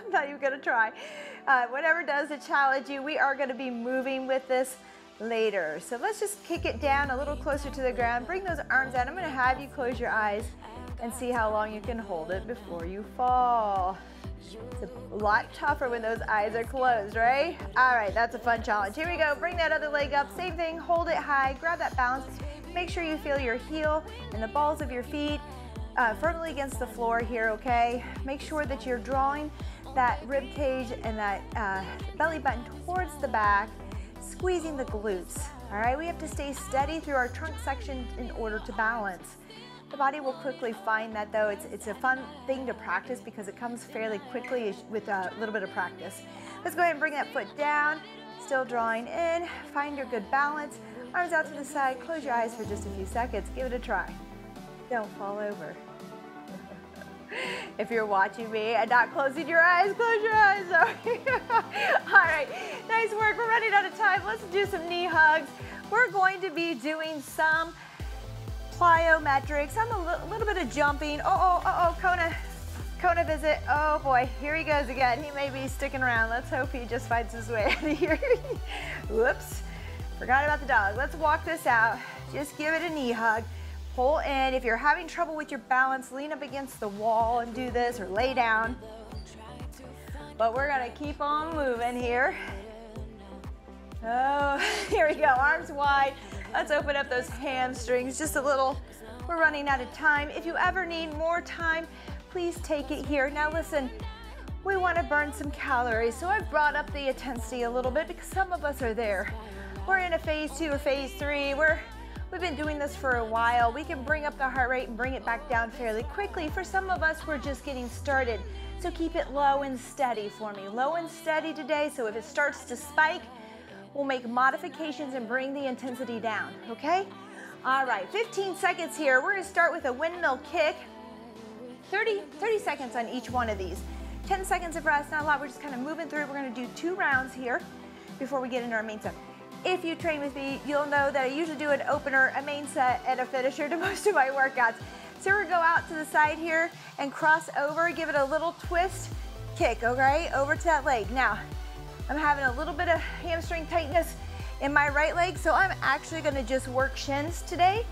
I'm not even gonna try. Whatever does to challenge you, we are gonna be moving with this later. So let's just kick it down a little closer to the ground. Bring those arms out. I'm gonna have you close your eyes and see how long you can hold it before you fall. It's a lot tougher when those eyes are closed, right? All right, that's a fun challenge. Here we go. Bring that other leg up. Same thing. Hold it high. Grab that balance. Make sure you feel your heel and the balls of your feet firmly against the floor here, okay? Make sure that you're drawing that rib cage and that belly button towards the back, squeezing the glutes, all right? We have to stay steady through our trunk section in order to balance. The body will quickly find that though. It's a fun thing to practice because it comes fairly quickly with a little bit of practice. Let's go ahead and bring that foot down, still drawing in, find your good balance. Arms out to the side, close your eyes for just a few seconds. Give it a try. Don't fall over. If you're watching me and not closing your eyes, close your eyes. All right, nice work. We're running out of time. Let's do some knee hugs. We're going to be doing some plyometrics. A little bit of jumping. Kona visit. Oh boy, here he goes again. He may be sticking around. Let's hope he just finds his way out of here. Whoops, forgot about the dog. Let's walk this out. Just give it a knee hug. Pull in. If you're having trouble with your balance, lean up against the wall and do this, or lay down. But we're gonna keep on moving here. Oh, here we go, arms wide. Let's open up those hamstrings just a little. We're running out of time. If you ever need more time, please take it here. Now listen, we wanna burn some calories. So I've brought up the intensity a little bit because some of us are there. We're in a phase 2 or phase 3. We've been doing this for a while. We can bring up the heart rate and bring it back down fairly quickly. For some of us, we're just getting started. So keep it low and steady for me. Low and steady today, so if it starts to spike, we'll make modifications and bring the intensity down, okay? All right, 15 seconds here. We're gonna start with a windmill kick. 30 seconds on each one of these. 10 seconds of rest, not a lot. We're just kind of moving through. We're gonna do 2 rounds here before we get into our main set. If you train with me, you'll know that I usually do an opener, a main set, and a finisher to most of my workouts. So we're gonna go out to the side here and cross over, give it a little twist, kick, okay? Over to that leg. Now, I'm having a little bit of hamstring tightness in my right leg, so I'm actually gonna just work shins today.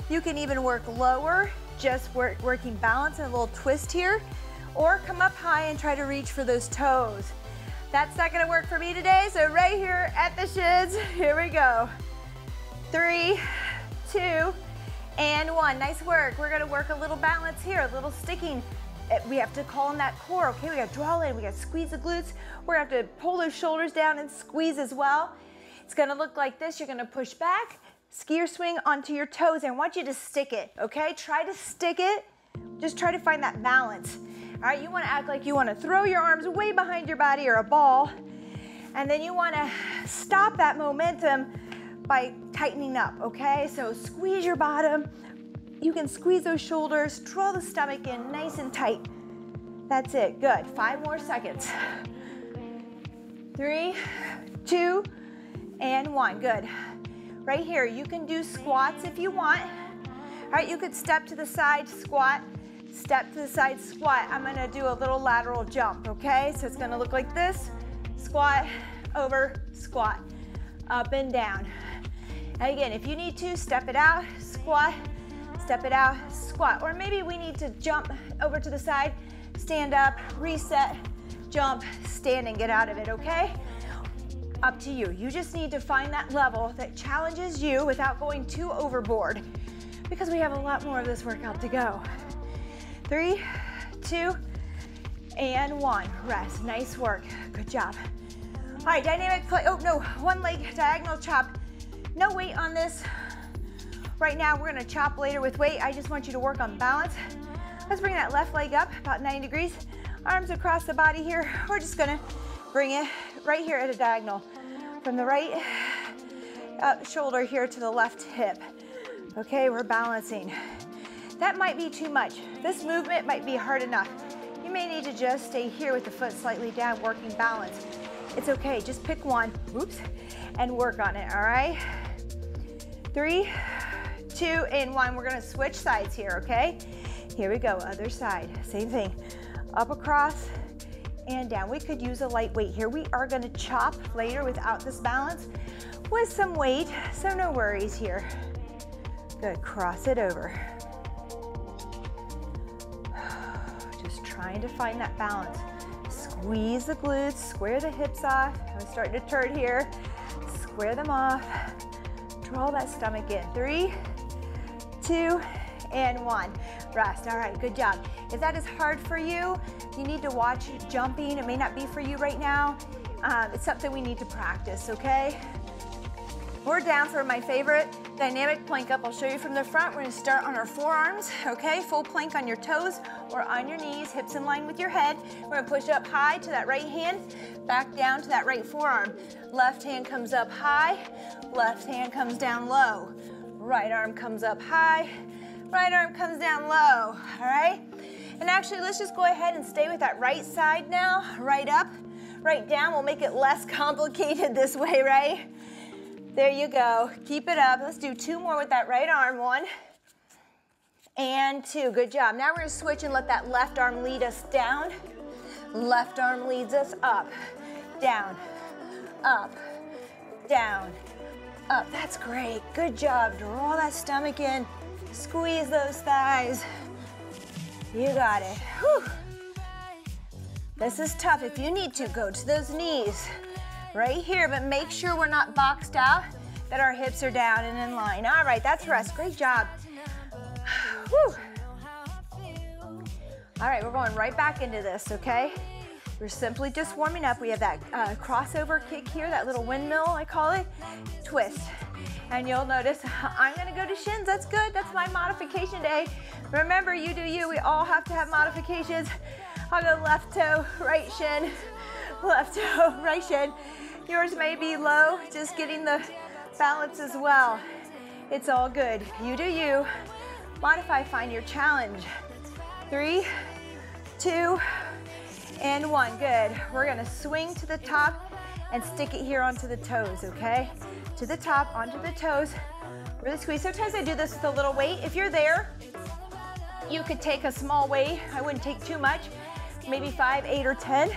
You can even work lower, just working balance and a little twist here, or come up high and try to reach for those toes. That's not gonna work for me today, so right here at the shins, here we go. 3, 2, and 1. Nice work. We're gonna work a little balance here, a little sticking. We have to call in that core, okay? We gotta draw in, we gotta squeeze the glutes. We're gonna have to pull those shoulders down and squeeze as well. It's gonna look like this. You're gonna push back, skier swing onto your toes, and I want you to stick it, okay? Try to stick it. Just try to find that balance. All right, you wanna act like you wanna throw your arms way behind your body or a ball, and then you wanna stop that momentum by tightening up, okay? So squeeze your bottom. You can squeeze those shoulders, draw the stomach in nice and tight. That's it, good. 5 more seconds. 3, 2, and 1, good. Right here, you can do squats if you want. All right, you could step to the side, squat, step to the side, squat. I'm gonna do a little lateral jump, okay? So it's gonna look like this, squat, over, squat, up and down. And again, if you need to, step it out, squat, step it out, squat. Or maybe we need to jump over to the side, stand up, reset, jump, stand and get out of it, okay? Up to you. You just need to find that level that challenges you without going too overboard, because we have a lot more of this workout to go. 3, 2, and 1. Rest. Nice work. Good job. All right, dynamic play. Oh no, one leg diagonal chop. No weight on this. Right now, we're gonna chop later with weight. I just want you to work on balance. Let's bring that left leg up about 90 degrees. Arms across the body here. We're just gonna bring it right here at a diagonal. From the right shoulder here to the left hip. Okay, we're balancing. That might be too much. This movement might be hard enough. You may need to just stay here with the foot slightly down, working balance. It's okay, just pick one, oops, and work on it, all right? 3, 2, and 1. We're gonna switch sides here, okay? Here we go, other side, same thing. Up across, and down. We could use a light weight here. We are gonna chop later without this balance with some weight, so no worries here. Good, cross it over. Just trying to find that balance. Squeeze the glutes, square the hips off. I'm starting to turn here. Square them off. Draw that stomach in. 3, 2, and 1. Rest. All right, good job. If that is hard for you, you need to watch jumping. It may not be for you right now. It's something we need to practice, okay? We're down for my favorite dynamic plank up. I'll show you from the front. We're gonna start on our forearms, okay? Full plank on your toes or on your knees, hips in line with your head. We're gonna push up high to that right hand, back down to that right forearm. Left hand comes up high, left hand comes down low. Right arm comes up high, right arm comes down low, all right? And actually, let's just go ahead and stay with that right side now. Right up, right down. We'll make it less complicated this way, right? There you go. Keep it up. Let's do 2 more with that right arm. 1 and 2. Good job. Now we're going to switch and let that left arm lead us down. Left arm leads us up, down, up, down, up. That's great. Good job. Draw that stomach in. Squeeze those thighs. You got it. Whew. This is tough. If you need to, go to those knees right here, but make sure we're not boxed out, that our hips are down and in line. All right, that's rest. Great job. Whew. All right, we're going right back into this, okay? We're simply just warming up. We have that crossover kick here, that little windmill, I call it, twist. And you'll notice I'm gonna go to shins. That's good. That's my modification day. Remember, you do you. We all have to have modifications. I'll go left toe, right shin, left toe, right shin. Yours may be low, just getting the balance as well. It's all good. You do you. Modify, find your challenge. 3, 2, and 1. Good. We're gonna swing to the top and stick it here onto the toes, okay? To the top, onto the toes. Really squeeze. Sometimes I do this with a little weight. If you're there, you could take a small weight. I wouldn't take too much, maybe 5, 8, or 10,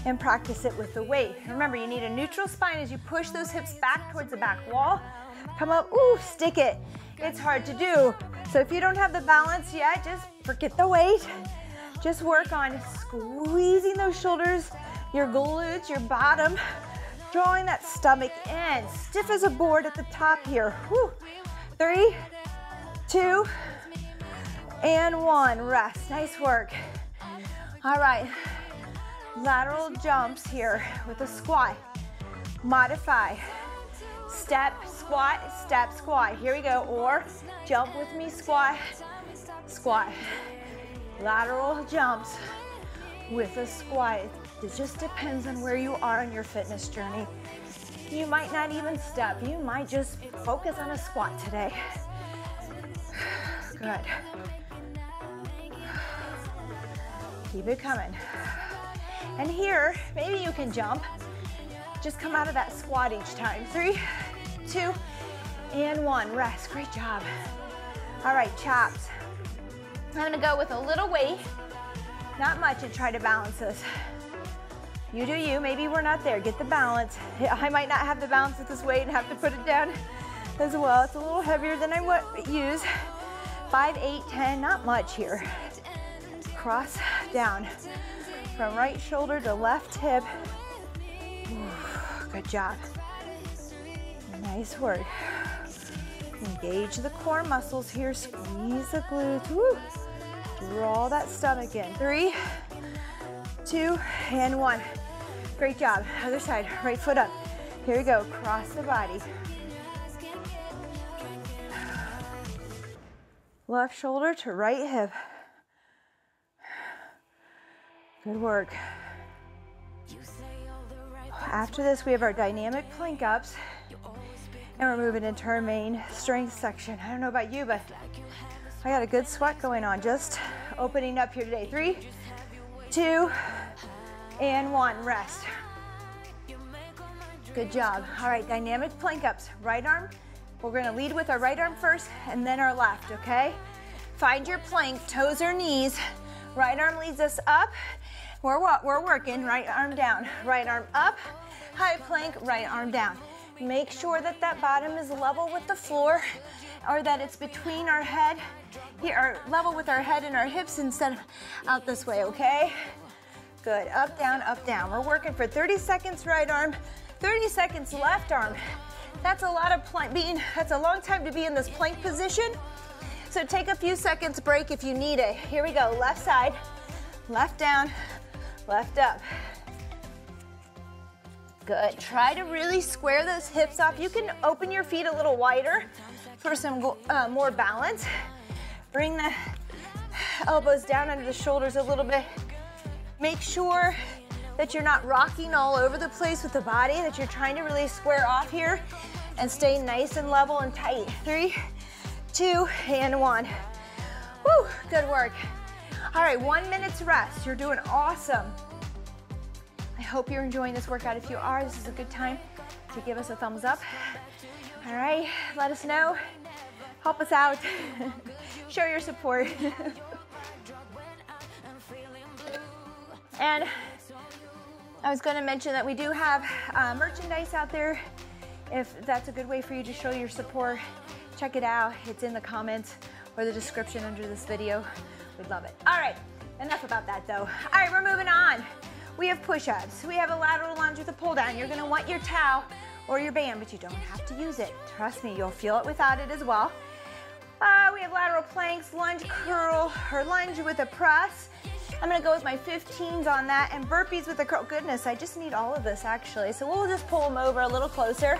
and practice it with the weight. Remember, you need a neutral spine as you push those hips back towards the back wall. Come up, ooh, stick it. It's hard to do. So if you don't have the balance yet, just forget the weight. Just work on squeezing those shoulders, your glutes, your bottom, drawing that stomach in. Stiff as a board at the top here. Whew. 3, 2, and 1. Rest. Nice work. All right. Lateral jumps here with a squat. Modify. Step, squat, step, squat. Here we go. Or jump with me, squat, squat. Lateral jumps with a squat. It just depends on where you are in your fitness journey. You might not even step. You might just focus on a squat today. Good. Keep it coming. And here, maybe you can jump. Just come out of that squat each time. 3, 2, and 1. Rest. Great job. All right, chops. I'm gonna go with a little weight, not much, and try to balance this. You do you. Maybe we're not there. Get the balance. I might not have the balance with this weight and have to put it down as well. It's a little heavier than I would use. 5, 8, 10, not much here. Cross down from right shoulder to left hip. Ooh, good job. Nice work. Engage the core muscles here. Squeeze the glutes. Woo. Draw that stomach in. 3, 2, and 1. Great job. Other side. Right foot up. Here we go. Cross the body. Left shoulder to right hip. Good work. After this, we have our dynamic plank ups, and we're moving into our main strength section. I don't know about you, but I got a good sweat going on, just opening up here today. 3, 2, and 1. Rest. Good job. All right, dynamic plank ups. Right arm, we're gonna lead with our right arm first, and then our left, okay? Find your plank, toes or knees. Right arm leads us up, We're working right arm down, right arm up, high plank, right arm down. Make sure that that bottom is level with the floor, or that it's between our head, here, or level with our head and our hips instead of out this way, okay? Good, up, down, up, down. We're working for 30 seconds right arm, 30 seconds left arm. That's a lot of plank, that's a long time to be in this plank position. So take a few seconds break if you need it. Here we go, left side, left down, left up. Good, try to really square those hips off. You can open your feet a little wider for some more balance. Bring the elbows down under the shoulders a little bit. Make sure that you're not rocking all over the place with the body, that you're trying to really square off here and stay nice and level and tight. 3, 2, and 1. Woo, good work. All right, 1 minute's rest. You're doing awesome. I hope you're enjoying this workout. If you are, this is a good time to give us a thumbs up. All right, let us know. Help us out. Show your support. And I was going to mention that we do have merchandise out there. If that's a good way for you to show your support, check it out. It's in the comments or the description under this video. We'd love it. All right, enough about that though. All right, we're moving on. We have push-ups. We have a lateral lunge with a pull down. You're gonna want your towel or your band, but you don't have to use it. Trust me, you'll feel it without it as well. We have lateral planks, lunge curl, or lunge with a press. I'm gonna go with my 15s on that, and burpees with a curl. Goodness, I just need all of this actually. So we'll just pull them over a little closer.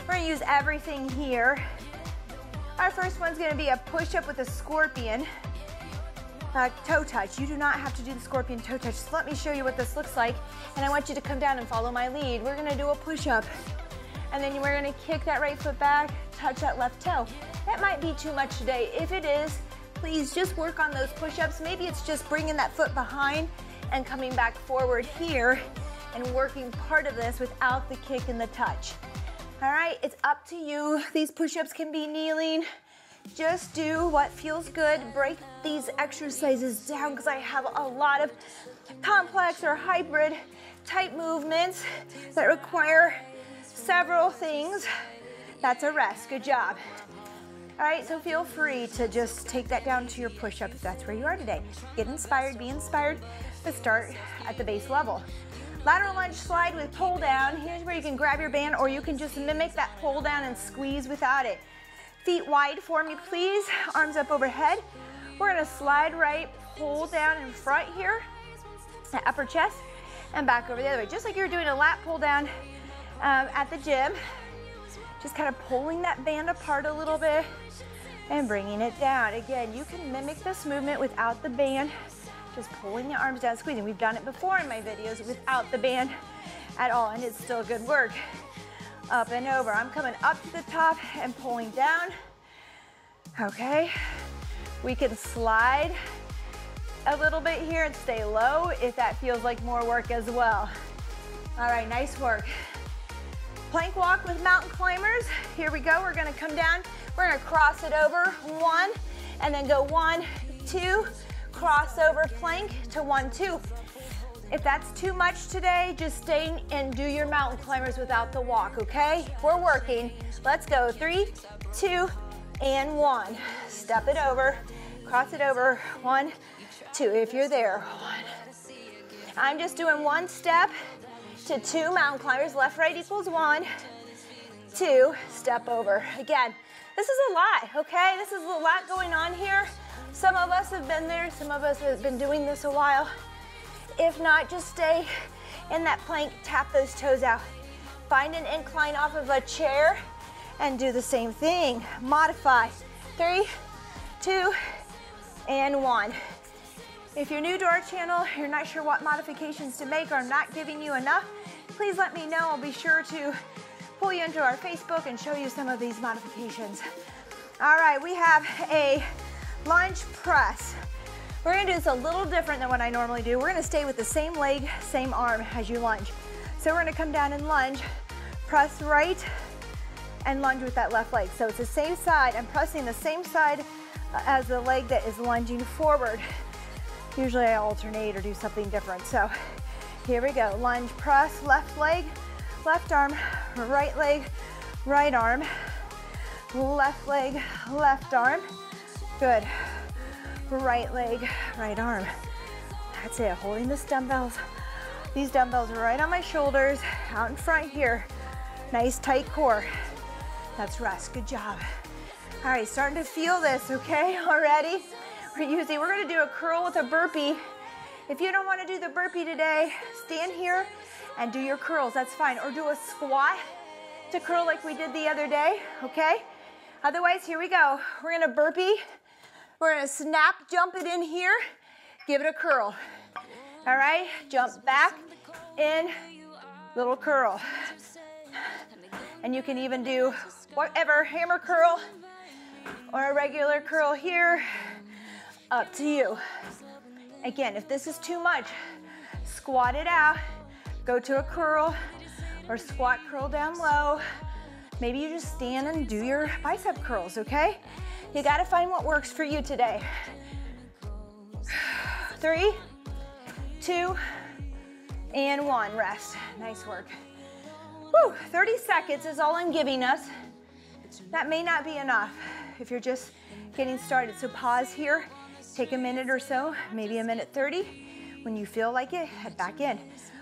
We're gonna use everything here. Our first one's gonna be a push-up with a scorpion. Toe touch. You do not have to do the scorpion toe touch. Just let me show you what this looks like, and I want you to come down and follow my lead. We're gonna do a push-up, and then we're gonna kick that right foot back, touch that left toe. That might be too much today. If it is, please just work on those push-ups. Maybe it's just bringing that foot behind and coming back forward here and working part of this without the kick and the touch. All right, it's up to you. These push-ups can be kneeling. Just do what feels good. Break these exercises down because I have a lot of complex or hybrid type movements that require several things. That's a rest. Good job. All right, so feel free to just take that down to your push-up if that's where you are today. Get inspired, be inspired, but start at the base level. Lateral lunge slide with pull down. Here's where you can grab your band, or you can just mimic that pull down and squeeze without it. Feet wide for me, please. Arms up overhead. We're gonna slide right, pull down in front here, the upper chest, and back over the other way. Just like you were doing a lat pull down at the gym. Just kind of pulling that band apart a little bit and bringing it down. Again, you can mimic this movement without the band, just pulling the arms down, squeezing. We've done it before in my videos without the band at all, and it's still good work. Up and over. I'm coming up to the top and pulling down. Okay. We can slide a little bit here and stay low if that feels like more work as well. All right, nice work. Plank walk with mountain climbers. Here we go. We're gonna come down. We're gonna cross it over, 1, and then go 1, 2, cross over plank to 1, 2. If that's too much today, just stay and do your mountain climbers without the walk, okay? We're working. Let's go. 3, 2, and 1. Step it over, cross it over, 1, 2. If you're there, 1. I'm just doing 1 step to 2 mountain climbers. Left, right equals 1, 2, step over. Again, this is a lot, okay? This is a lot going on here. Some of us have been there. Some of us have been doing this a while. If not, just stay in that plank, tap those toes out. Find an incline off of a chair and do the same thing. Modify. 3, 2, and 1. If you're new to our channel, you're not sure what modifications to make, or I'm not giving you enough, please let me know. I'll be sure to pull you into our Facebook and show you some of these modifications. All right, we have a lunge press. We're gonna do this a little different than what I normally do. We're gonna stay with the same leg, same arm as you lunge. So we're gonna come down and lunge, press right, and lunge with that left leg. So it's the same side. I'm pressing the same side as the leg that is lunging forward. Usually I alternate or do something different. So here we go. Lunge press, left leg, left arm, right leg, right arm, left leg, left arm. Good. Right leg, right arm. That's it, holding this dumbbells. These dumbbells are right on my shoulders, out in front here. Nice tight core. That's rest, good job. All right, starting to feel this, okay, already? We're gonna do a curl with a burpee. If you don't wanna do the burpee today, stand here and do your curls, that's fine. Or do a squat to curl like we did the other day, okay? Otherwise, here we go. We're gonna burpee. We're gonna snap, jump it in here, give it a curl. All right, jump back, in, little curl. And you can even do whatever, hammer curl or a regular curl here, up to you. Again, if this is too much, squat it out, go to a curl or squat curl down low. Maybe you just stand and do your bicep curls, okay? You gotta find what works for you today. 3, 2, and 1, rest. Nice work. Whew, 30 seconds is all I'm giving us. That may not be enough if you're just getting started. So pause here, take a minute or so, maybe a minute 30. When you feel like it, head back in.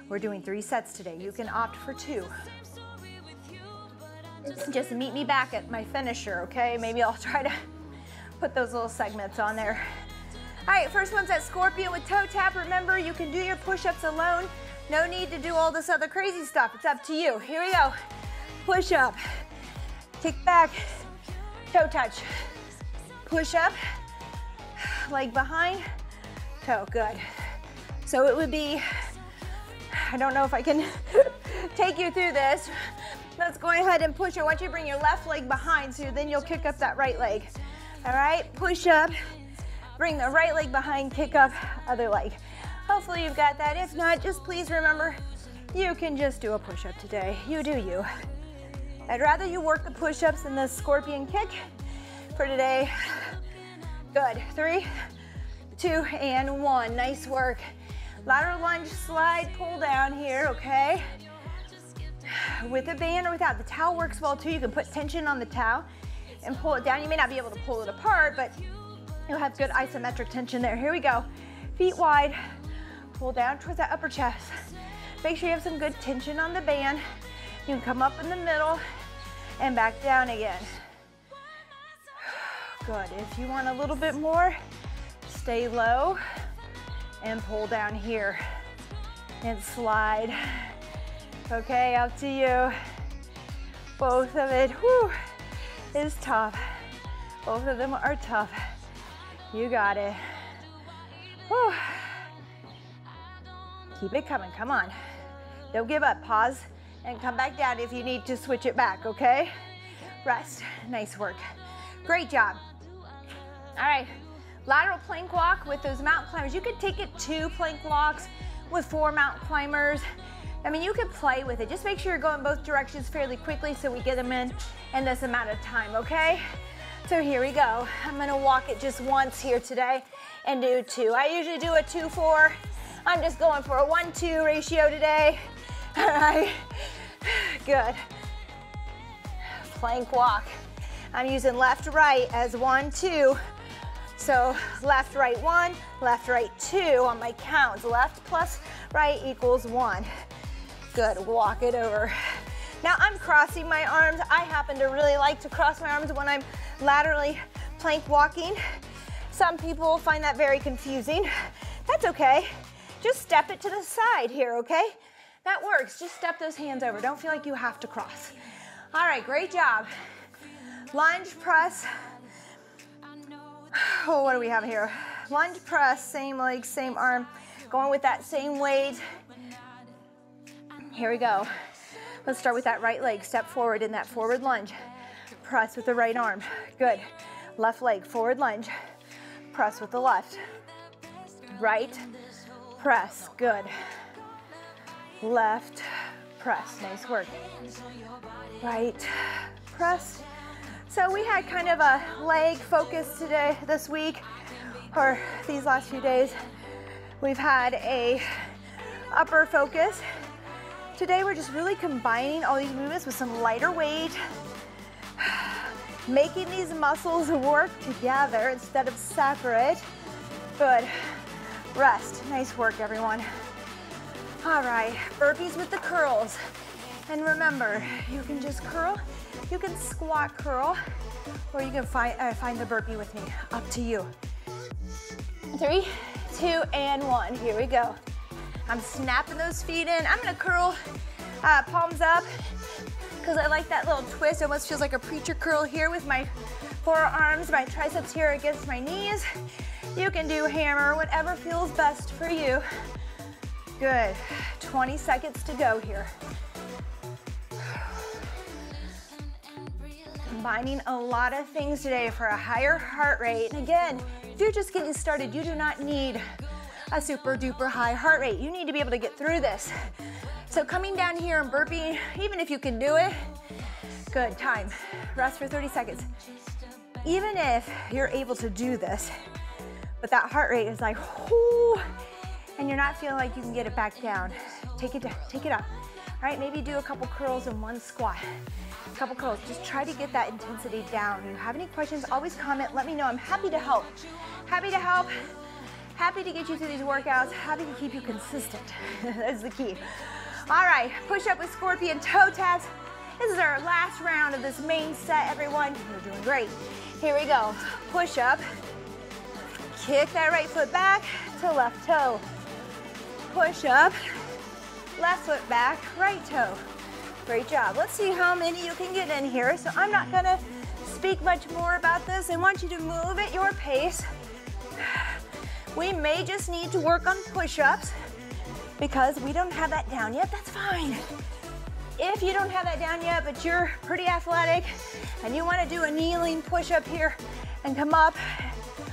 We're doing 3 sets today. You can opt for 2. Just meet me back at my finisher, okay? Maybe I'll try to put those little segments on there. All right, first one's that scorpion with toe tap. Remember, you can do your push-ups alone. No need to do all this other crazy stuff. It's up to you. Here we go. Push up, kick back, toe touch. Push up, leg behind, toe, good. So it would be, I don't know if I can take you through this. Let's go ahead and push it. I want you to bring your left leg behind so then you'll kick up that right leg. All right, push up, bring the right leg behind, kick up, other leg. Hopefully you've got that. If not, just please remember, you can just do a push-up today. You do you. I'd rather you work the push-ups than the scorpion kick for today. Good, 3, 2, and 1, nice work. Lateral lunge, slide, pull down here, okay? With a band or without, the towel works well too. You can put tension on the towel and pull it down. You may not be able to pull it apart, but you'll have good isometric tension there. Here we go. Feet wide, pull down towards that upper chest. Make sure you have some good tension on the band. You can come up in the middle and back down again. Good. If you want a little bit more, stay low and pull down here and slide. Okay, up to you. Both of it, whew, is tough. Both of them are tough. You got it. Whew. Keep it coming, come on. Don't give up, pause and come back down if you need to switch it back, okay? Rest, nice work. Great job. All right, lateral plank walk with those mountain climbers. You could take it 2 plank walks with 4 mountain climbers. I mean, you could play with it. Just make sure you're going both directions fairly quickly so we get them in this amount of time, okay? So here we go. I'm gonna walk it just once here today and do 2. I usually do a 2-4. I'm just going for a 1-2 ratio today. All right, good. Plank walk. I'm using left, right as 1-2. So left, right 1, left, right 2 on my counts. Left plus right equals 1. Good, walk it over. Now I'm crossing my arms. I happen to really like to cross my arms when I'm laterally plank walking. Some people find that very confusing. That's okay. Just step it to the side here, okay? That works. Just step those hands over. Don't feel like you have to cross. All right, great job. Lunge press. Oh, what do we have here? Lunge press, same leg, same arm. Going with that same weight. Here we go. Let's start with that right leg. Step forward in that forward lunge. Press with the right arm. Good. Left leg, forward lunge. Press with the left. Right, press. Good. Left, press. Nice work. Right, press. So we had kind of a leg focus today, this week, or these last few days. We've had a upper focus. Today we're just really combining all these movements with some lighter weight, making these muscles work together instead of separate. Good. Rest. Nice work, everyone. All right, burpees with the curls. And remember, you can just curl, you can squat curl, or you can find the burpee with me. Up to you. 3, 2, and 1. Here we go. I'm snapping those feet in. I'm gonna curl palms up because I like that little twist. It almost feels like a preacher curl here with my forearms, my triceps here against my knees. You can do hammer, whatever feels best for you. Good. 20 seconds to go here. Combining a lot of things today for a higher heart rate. And again, if you're just getting started, you do not need a super duper high heart rate. You need to be able to get through this. So coming down here and burping, even if you can do it, good, time. Rest for 30 seconds. Even if you're able to do this, but that heart rate is like, whoo, and you're not feeling like you can get it back down, take it down, take it up. All right, maybe do a couple curls and one squat. A couple curls, just try to get that intensity down. If you have any questions, always comment, let me know. I'm happy to help. Happy to help. Happy to get you through these workouts. Happy to keep you consistent. That's the key. All right, push up with scorpion toe taps. This is our last round of this main set, everyone. You're doing great. Here we go. Push up. Kick that right foot back to left toe. Push up. Left foot back, right toe. Great job. Let's see how many you can get in here. So I'm not gonna speak much more about this. I want you to move at your pace. We may just need to work on push-ups because we don't have that down yet. That's fine. If you don't have that down yet, but you're pretty athletic and you want to do a kneeling push-up here and come up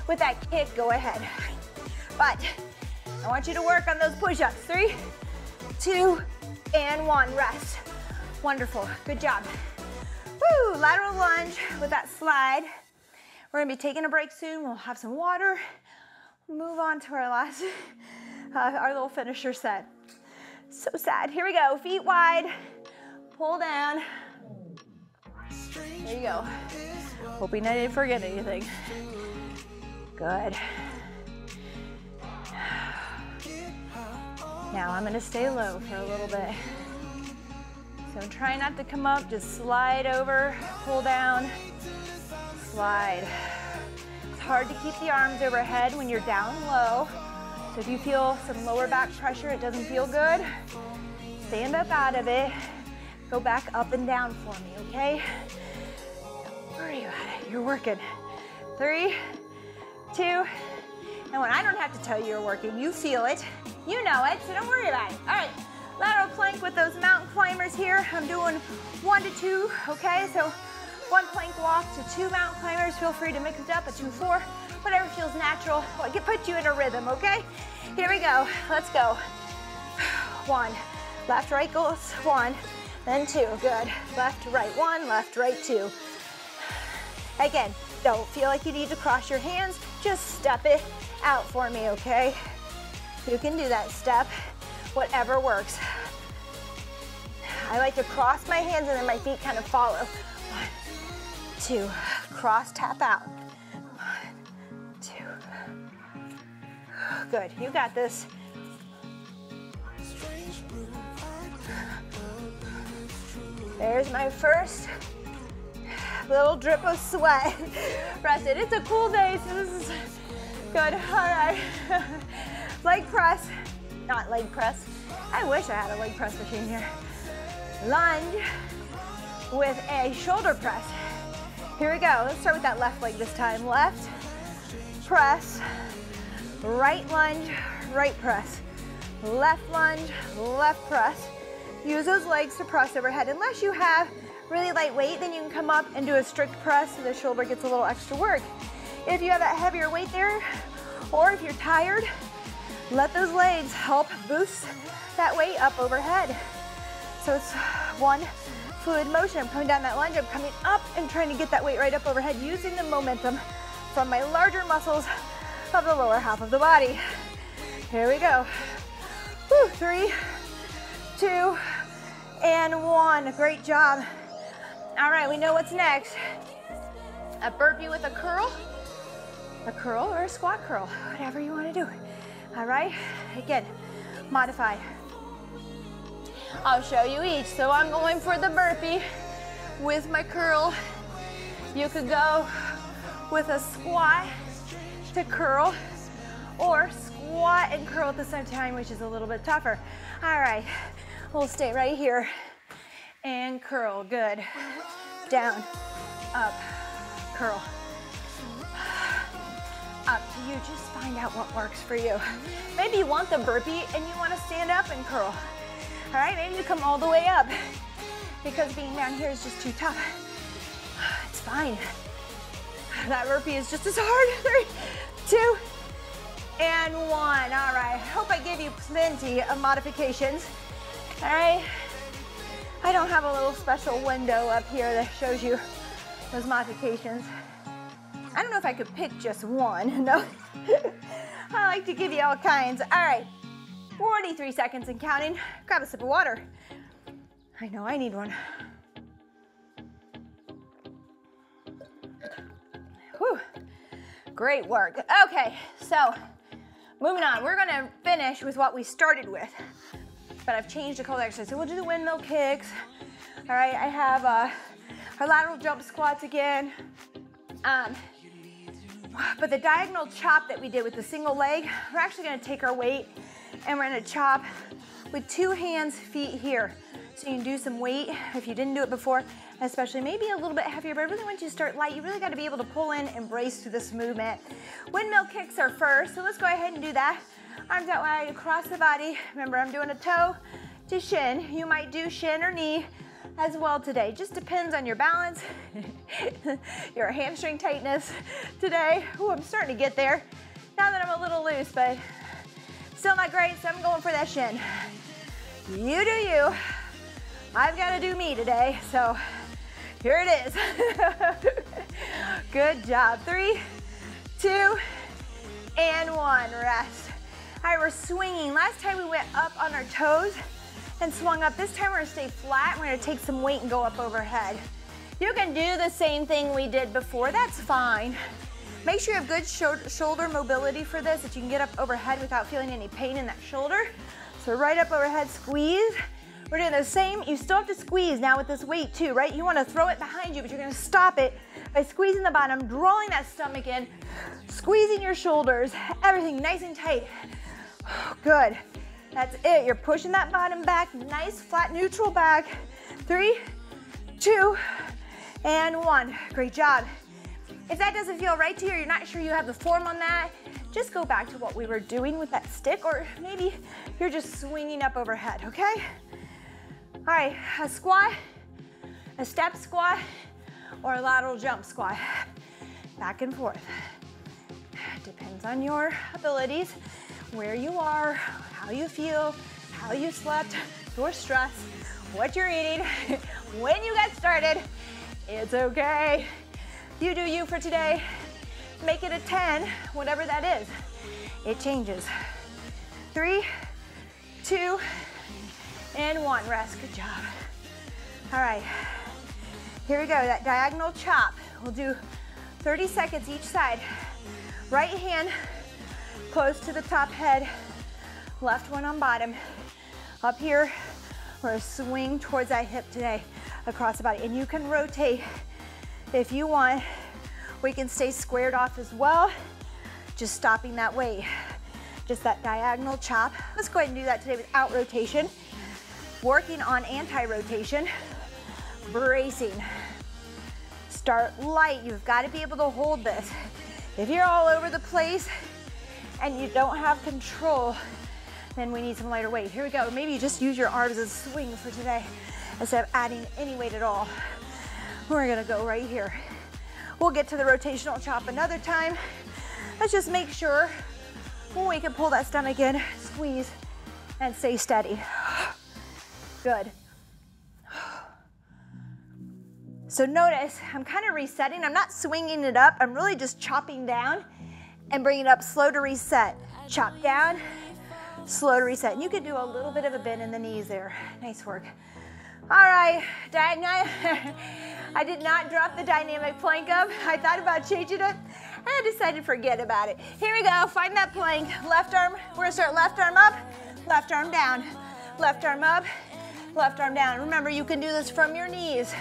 with that kick, go ahead. But I want you to work on those push-ups. 3, 2, and 1. Rest. Wonderful. Good job. Woo! Lateral lunge with that slide. We're going to be taking a break soon. We'll have some water. Move on to our last, our little finisher set. So sad. Here we go. Feet wide. Pull down. There you go. Hoping I didn't forget anything. Good. Now I'm going to stay low for a little bit. So try not to come up. Just slide over. Pull down. Slide. Hard to keep the arms overhead when you're down low. So if you feel some lower back pressure, it doesn't feel good, stand up out of it. Go back up and down for me, okay? Don't worry about it. You're working. 3, 2, and 1. I don't have to tell you you're working. You feel it. You know it, so don't worry about it. All right, lateral plank with those mountain climbers here. I'm doing 1 to 2, okay? So 1 plank walk to 2 mountain climbers. Feel free to mix it up, a 2, 4, whatever feels natural. Well, put you in a rhythm, okay? Here we go. Let's go. 1, left, right goes 1, then 2. Good. Left, right 1, left, right 2. Again, don't feel like you need to cross your hands. Just step it out for me, okay? You can do that step, whatever works. I like to cross my hands and then my feet kind of follow. 1, 2, cross, tap out. 1, 2. Good, you got this. There's my first little drip of sweat. Rested. It's a cool day, so this is good. All right. Leg press, not leg press. I wish I had a leg press machine here. Lunge with a shoulder press. Here we go. Let's start with that left leg this time. Left press, right lunge, right press. Left lunge, left press. Use those legs to press overhead. Unless you have really light weight, then you can come up and do a strict press so the shoulder gets a little extra work. If you have that heavier weight there, or if you're tired, let those legs help boost that weight up overhead. So it's one fluid motion. I'm coming down that lunge, I'm coming up and trying to get that weight right up overhead using the momentum from my larger muscles of the lower half of the body. Here we go. Woo, 3, 2, and 1. Great job. All right, we know what's next. A burpee with a curl or a squat curl, whatever you want to do. All right, again, modify. I'll show you each. So I'm going for the burpee with my curl. You could go with a squat to curl, or squat and curl at the same time, which is a little bit tougher. All right, we'll stay right here and curl. Good. Down, up, curl. Up to you. Just find out what works for you. Maybe you want the burpee and you want to stand up and curl. All right, maybe you come all the way up because being down here is just too tough. It's fine. That burpee is just as hard. 3, 2, and 1. All right, hope I gave you plenty of modifications. All right, I don't have a little special window up here that shows you those modifications. I don't know if I could pick just one, no. I like to give you all kinds. All right, 43 seconds and counting. Grab a sip of water. I know I need one. Whew. Great work. Okay, so moving on. We're gonna finish with what we started with, but I've changed a couple exercises. So we'll do the windmill kicks. All right, I have our lateral jump squats again. But the diagonal chop that we did with the single leg, we're actually gonna take our weight and we're gonna chop with 2 hands, feet here. So you can do some weight if you didn't do it before, especially maybe a little bit heavier, but I really want you to start light. You really gotta be able to pull in and brace through this movement. Windmill kicks are first, so let's go ahead and do that. Arms out wide across the body. Remember, I'm doing a toe to shin. You might do shin or knee as well today. Just depends on your balance, your hamstring tightness today. Ooh, I'm starting to get there now that I'm a little loose, but still not great, so I'm going for that shin. You do you. I've got to do me today, so here it is. Good job. 3, 2, and 1. Rest. All right, we're swinging. Last time we went up on our toes and swung up. This time we're gonna stay flat. We're gonna take some weight and go up overhead. You can do the same thing we did before. That's fine. Make sure you have good shoulder mobility for this, that you can get up overhead without feeling any pain in that shoulder. So right up overhead, squeeze. We're doing the same. You still have to squeeze now with this weight too, right? You want to throw it behind you, but you're going to stop it by squeezing the bottom, drawing that stomach in, squeezing your shoulders, everything nice and tight. Good. That's it. You're pushing that bottom back. Nice, flat, neutral back. 3, 2, and 1. Great job. If that doesn't feel right to you, or you're not sure you have the form on that, just go back to what we were doing with that stick, or maybe you're just swinging up overhead, okay? All right, a squat, a step squat, or a lateral jump squat. Back and forth. Depends on your abilities, where you are, how you feel, how you slept, your stress, what you're eating, when you got started. It's okay. You do you for today. Make it a 10, whatever that is. It changes. 3, 2, and 1. Rest. Good job. All right. Here we go. That diagonal chop. We'll do 30 seconds each side. Right hand close to the top head. Left one on bottom. Up here, we're gonna swing towards that hip today across the body. And you can rotate if you want. We can stay squared off as well, just stopping that weight. Just that diagonal chop. Let's go ahead and do that today without rotation. Working on anti-rotation, bracing. Start light. You've got to be able to hold this. If you're all over the place and you don't have control, then we need some lighter weight. Here we go. Maybe you just use your arms as a swing for today instead of adding any weight at all. We're gonna go right here. We'll get to the rotational chop another time. Let's just make sure we can pull that stomach in, squeeze, and stay steady. Good. So notice, I'm kind of resetting. I'm not swinging it up. I'm really just chopping down and bringing it up slow to reset. Chop down, slow to reset. And you could do a little bit of a bend in the knees there. Nice work. All right, I did not drop the dynamic plank up. I thought about changing it. I decided to forget about it. Here we go, find that plank. Left arm, we're gonna start left arm up, left arm down. Left arm up, left arm down. Remember, you can do this from your knees.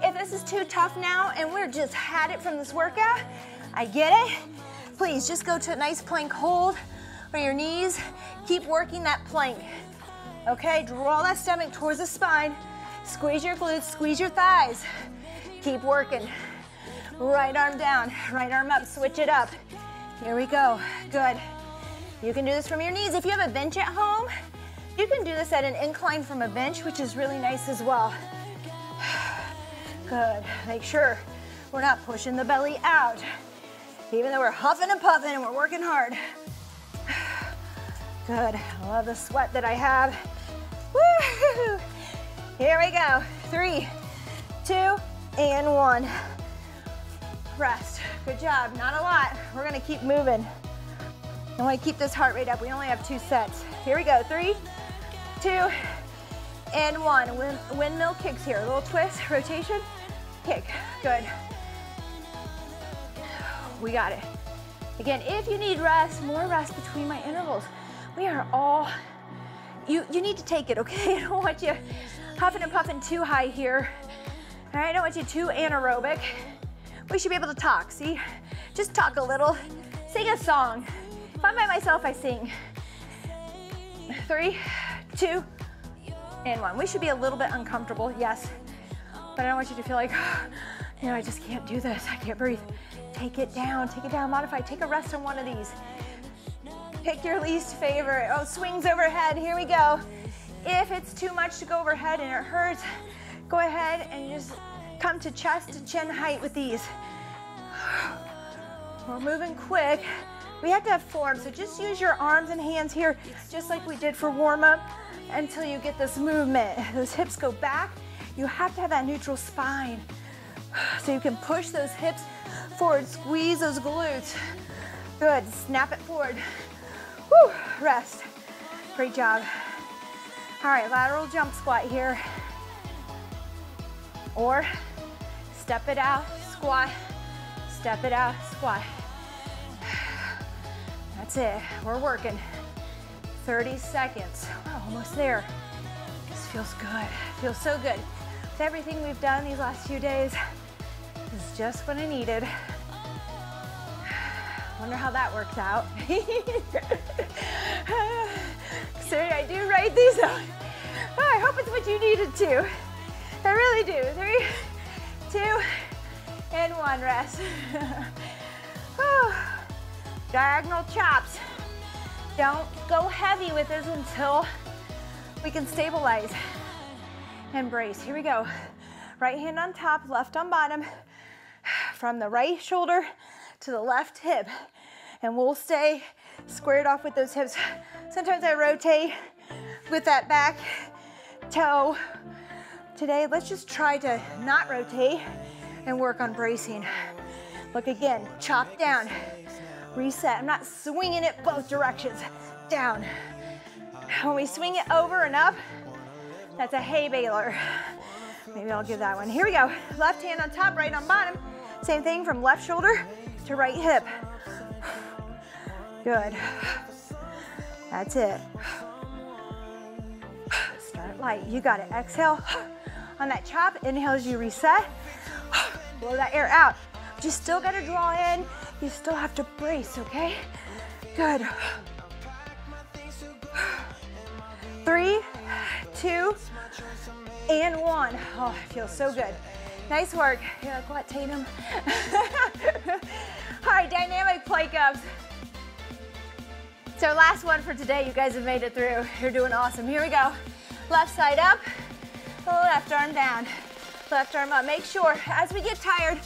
If this is too tough now and we're just had it from this workout, I get it. Please just go to a nice plank hold or your knees. Keep working that plank. Okay, draw that stomach towards the spine. Squeeze your glutes, squeeze your thighs. Keep working. Right arm down, right arm up, switch it up. Here we go, good. You can do this from your knees. If you have a bench at home, you can do this at an incline from a bench, which is really nice as well. Good, make sure we're not pushing the belly out, even though we're huffing and puffing and we're working hard. Good, I love the sweat that I have. Woo! Here we go, 3, 2, and 1. Rest, good job, not a lot. We're gonna keep moving. I wanna keep this heart rate up. We only have 2 sets. Here we go, 3, 2, and 1. Windmill kicks here, a little twist, rotation, kick, good. We got it. Again, if you need rest, more rest between my intervals. We are all, you need to take it, okay? I don't want you huffing and puffing too high here. All right, I don't want you too anaerobic. We should be able to talk, see? Just talk a little, sing a song. If I'm by myself, I sing. 3, 2, and 1. We should be a little bit uncomfortable, yes. But I don't want you to feel like, you know, I just can't do this, I can't breathe. Take it down, modify, take a rest on one of these. Pick your least favorite. Oh, swings overhead, here we go. If it's too much to go overhead and it hurts, go ahead and just come to chest to chin height with these. We're moving quick. We have to have form, so just use your arms and hands here, just like we did for warm-up, until you get this movement. Those hips go back. You have to have that neutral spine, so you can push those hips forward, squeeze those glutes. Good, snap it forward. Whew, rest. Great job. All right, lateral jump squat here. Or step it out, squat, step it out, squat. That's it, we're working. 30 seconds, we're almost there. This feels good, feels so good. With everything we've done these last few days, this is just what I needed. Wonder how that works out. So I do write these out. Oh, I hope it's what you needed to. I really do. 3, 2, and 1, rest. Diagonal chops. Don't go heavy with this until we can stabilize and brace. Here we go. Right hand on top, left on bottom. From the right shoulder to the left hip. And we'll stay squared off with those hips. Sometimes I rotate with that back toe. Today, let's just try to not rotate and work on bracing. Look again, chop down, reset. I'm not swinging it both directions, down. When we swing it over and up, that's a hay baler. Maybe I'll give that one. Here we go, left hand on top, right on bottom. Same thing from left shoulder to right hip. Good, that's it. Start light, you got it. Exhale on that chop, inhale as you reset. Blow that air out. You still gotta draw in, you still have to brace, okay? Good. 3, 2, and 1. Oh, it feels so good. Nice work. You're like, what, Tatum? All right, dynamic plank ups. It's our last one for today. You guys have made it through. You're doing awesome. Here we go. Left side up, left arm down, left arm up. Make sure, as we get tired,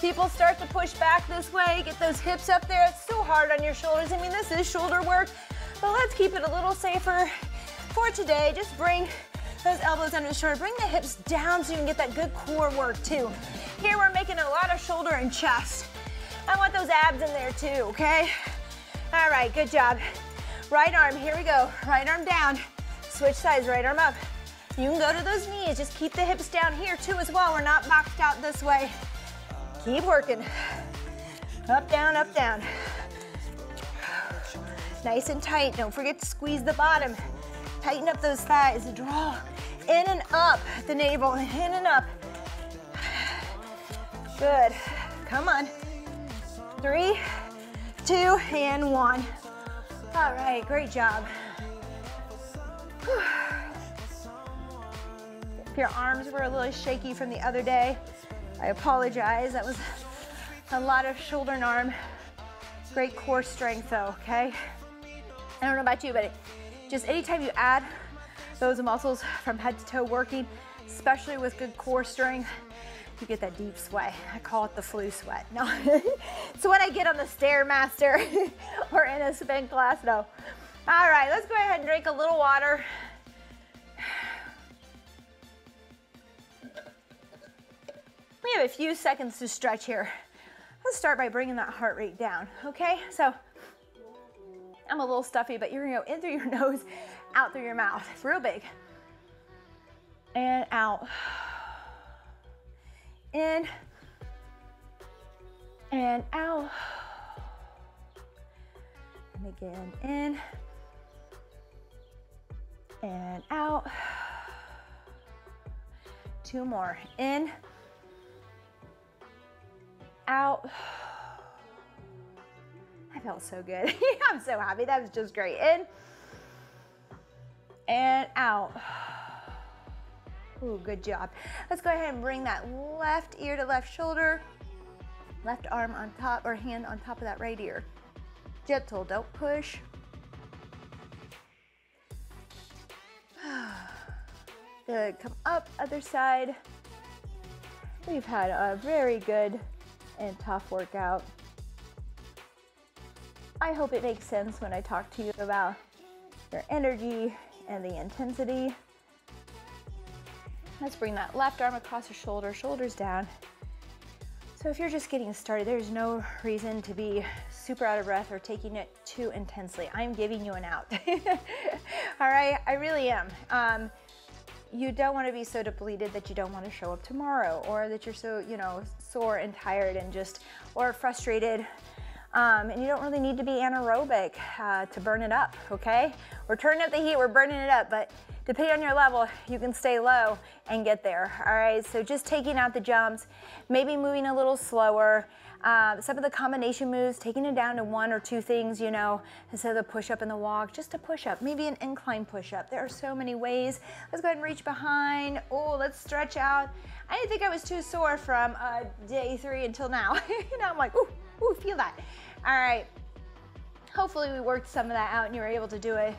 people start to push back this way, get those hips up there. It's so hard on your shoulders. I mean, this is shoulder work, but let's keep it a little safer for today. Just bring those elbows under the shoulder. Bring the hips down so you can get that good core work too. Here we're making a lot of shoulder and chest. I want those abs in there too, okay? All right, good job. Right arm, here we go. Right arm down. Switch sides, right arm up. You can go to those knees. Just keep the hips down here too as well. We're not boxed out this way. Keep working. Up, down, up, down. Nice and tight. Don't forget to squeeze the bottom. Tighten up those thighs. Draw in and up the navel. In and up. Good. Come on. 3, 2, and 1. All right, great job. If your arms were a little shaky from the other day, I apologize. That was a lot of shoulder and arm. Great core strength though, okay? I don't know about you, but just anytime you add those muscles from head to toe working, especially with good core strength, you get that deep sweat. I call it the flu sweat. No, it's when I get on the Stairmaster or in a spin class, no. All right, let's go ahead and drink a little water. We have a few seconds to stretch here. Let's start by bringing that heart rate down, okay? So I'm a little stuffy, but you're gonna go in through your nose, out through your mouth. It's real big. And out. In and out. And again, in and out. 2 more. In, out. I felt so good. I'm so happy. That was just great. In and out. Ooh, good job. Let's go ahead and bring that left ear to left shoulder, left arm on top or hand on top of that right ear. Gentle, don't push. Good, come up, other side. We've had a very good and tough workout. I hope it makes sense when I talk to you about your energy and the intensity. Let's bring that left arm across the shoulder, shoulders down. So if you're just getting started, there's no reason to be super out of breath or taking it too intensely. I'm giving you an out. All right, I really am. You don't want to be so depleted that you don't want to show up tomorrow, or that you're so, sore and tired and or frustrated. And you don't really need to be anaerobic to burn it up, okay? We're turning up the heat, we're burning it up, but depending on your level, you can stay low and get there, all right? So just taking out the jumps, maybe moving a little slower. Some of the combination moves, taking it down to 1 or 2 things, instead of the push-up and the walk, just a push-up, maybe an incline push-up. There are so many ways. Let's go ahead and reach behind. Oh, let's stretch out. I didn't think I was too sore from day 3 until now. Now I'm like, ooh, ooh, feel that. All right, hopefully we worked some of that out and you were able to do it.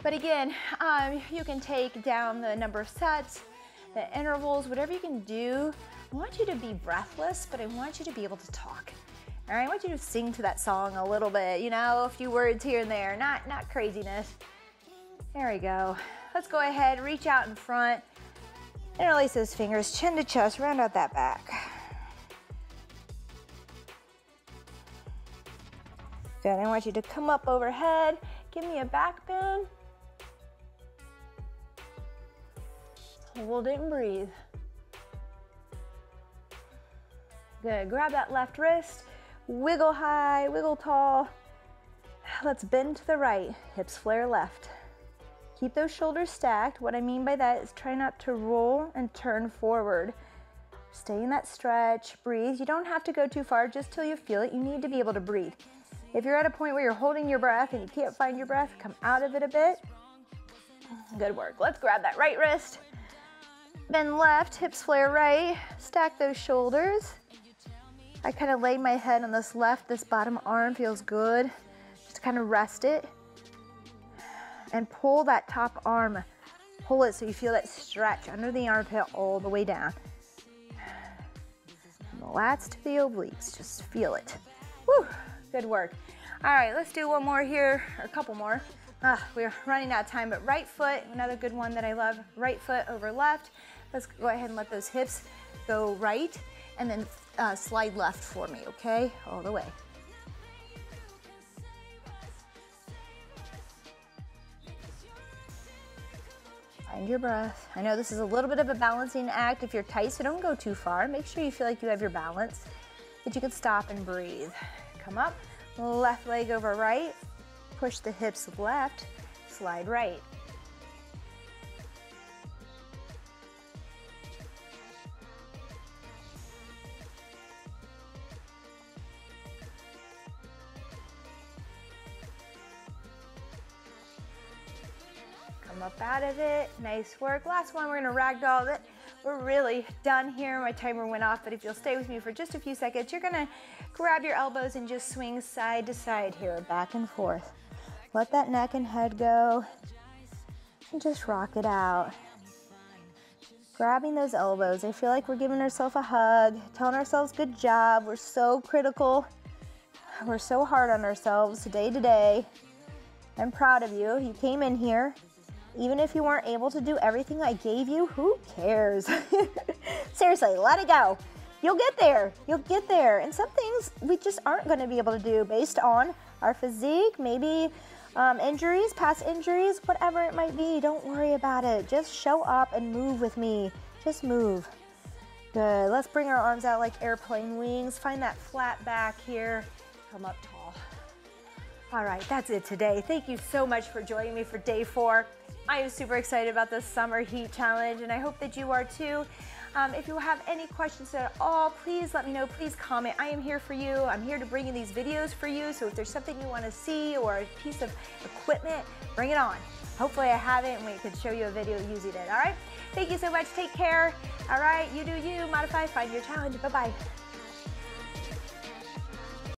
But again, you can take down the number of sets, the intervals, whatever you can do. I want you to be breathless, but I want you to be able to talk. All right, I want you to sing to that song a little bit, a few words here and there, not craziness. There we go. Let's go ahead, reach out in front, interlace those fingers, chin to chest, round out that back. Good, I want you to come up overhead, give me a back bend. Hold it and breathe. Good, grab that left wrist, wiggle high, wiggle tall. Let's bend to the right, hips flare left. Keep those shoulders stacked. What I mean by that is try not to roll and turn forward. Stay in that stretch, breathe. You don't have to go too far, just till you feel it. You need to be able to breathe. If you're at a point where you're holding your breath and you can't find your breath, come out of it a bit. Good work. Let's grab that right wrist. Bend left, hips flare right. Stack those shoulders. I kind of laid my head on this bottom arm feels good. Just kind of rest it. And pull that top arm. Pull it so you feel that stretch under the armpit all the way down. From the lats to the obliques, just feel it. Woo, good work. All right, let's do one more here, or a couple more. We're running out of time, but right foot, another good one that I love, right foot over left. Let's go ahead and let those hips go right, and then slide left for me, okay? All the way. Find your breath. I know this is a little bit of a balancing act if you're tight, so don't go too far. Make sure you feel like you have your balance, that you can stop and breathe. Come up, left leg over right, push the hips left, slide right. Come up out of it, nice work. Last one, we're gonna ragdoll it. We're really done here. My timer went off, but if you'll stay with me for just a few seconds, you're gonna grab your elbows and just swing side to side here, back and forth. Let that neck and head go, and just rock it out. Grabbing those elbows. I feel like we're giving ourselves a hug, telling ourselves good job. We're so critical. We're so hard on ourselves day to day. I'm proud of you. You came in here. Even if you weren't able to do everything I gave you, who cares? Seriously, let it go. You'll get there. You'll get there. And some things we just aren't going to be able to do based on our physique, maybe injuries, past injuries, whatever it might be. Don't worry about it. Just show up and move with me. Just move. Good. Let's bring our arms out like airplane wings. Find that flat back here. Come up tall. All right, that's it today. Thank you so much for joining me for day 4. I am super excited about this summer heat challenge, and I hope that you are too. If you have any questions at all, please let me know. Please comment. I am here for you. I'm here to bring you these videos for you. So if there's something you want to see or a piece of equipment, bring it on. Hopefully I have it and we could show you a video using it. All right. Thank you so much. Take care. All right. You do you. Modify. Find your challenge. Bye-bye.